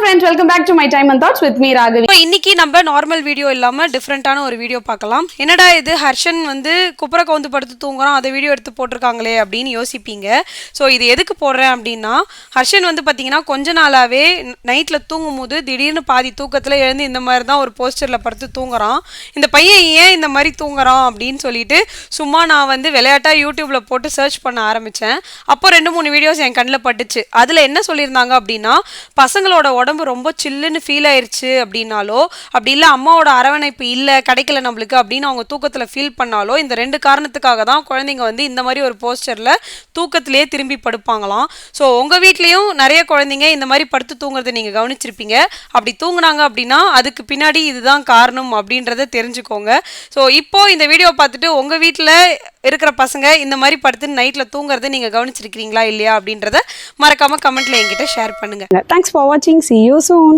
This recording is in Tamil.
friends, welcome back to my time and thoughts with me Ragavi. இன்னைக்கு நம்ம நார்மல் வீடியோ இல்லாம டிஃபரெண்டான ஒரு வீடியோ பார்க்கலாம். என்னடா இது ஹர்ஷன் வந்து குப்புற கவுந்து படுத்து தூங்குறான், அதை வீடியோ எடுத்து போட்டிருக்காங்களே அப்படின்னு யோசிப்பீங்க. ஸோ இது எதுக்கு போடுறேன் அப்படின்னா, ஹர்ஷன் வந்து பார்த்தீங்கன்னா கொஞ்ச நாளாவே நைட்டில் தூங்கும் போது திடீர்னு பாதி தூக்கத்தில் எழுந்து இந்த மாதிரி தான் ஒரு போஸ்டரில் படுத்து தூங்குறான். இந்த பையன் ஏன் இந்த மாதிரி தூங்குறான் அப்படின்னு சொல்லிட்டு சும்மா நான் வந்து விளையாட்டாக யூடியூப்ல போட்டு சர்ச் பண்ண ஆரம்பித்தேன். அப்போ 2-3 வீடியோஸ் என் கண்ணில் பட்டுச்சு. அதில் என்ன சொல்லியிருந்தாங்க அப்படின்னா, பசங்களோட உடம்பு ரொம்ப சில்லுன்னு ஃபீல் ஆயிடுச்சு அப்படின்னாலோ, அப்படி இல்லை அம்மாவோட அரவணைப்பு இல்லை கிடைக்கல நம்மளுக்கு அப்படின்னு அவங்க தூக்கத்தில் ஃபீல் பண்ணாலோ, இந்த 2 காரணத்துக்காக தான் குழந்தைங்க வந்து இந்த மாதிரி ஒரு போஸ்டரில் தூக்கத்திலேயே திரும்பி படுப்பாங்களாம். ஸோ உங்கள் வீட்லேயும் நிறைய குழந்தைங்க இந்த மாதிரி படுத்து தூங்குறதை நீங்கள் கவனிச்சிருப்பீங்க. அப்படி தூங்குனாங்க அப்படின்னா அதுக்கு பின்னாடி இதுதான் காரணம் அப்படின்றத தெரிஞ்சுக்கோங்க. ஸோ இப்போ இந்த வீடியோ பார்த்துட்டு உங்கள் வீட்டில் இருக்கிற பசங்க இந்த மாதிரி படுத்து நைட்டில் தூங்குறதை நீங்கள் கவனிச்சிருக்கிறீங்களா இல்லையா அப்படின்றத மறக்காமல் கமெண்ட்டில் என்கிட்ட ஷேர் பண்ணுங்கள். Thanks for watching. See you soon.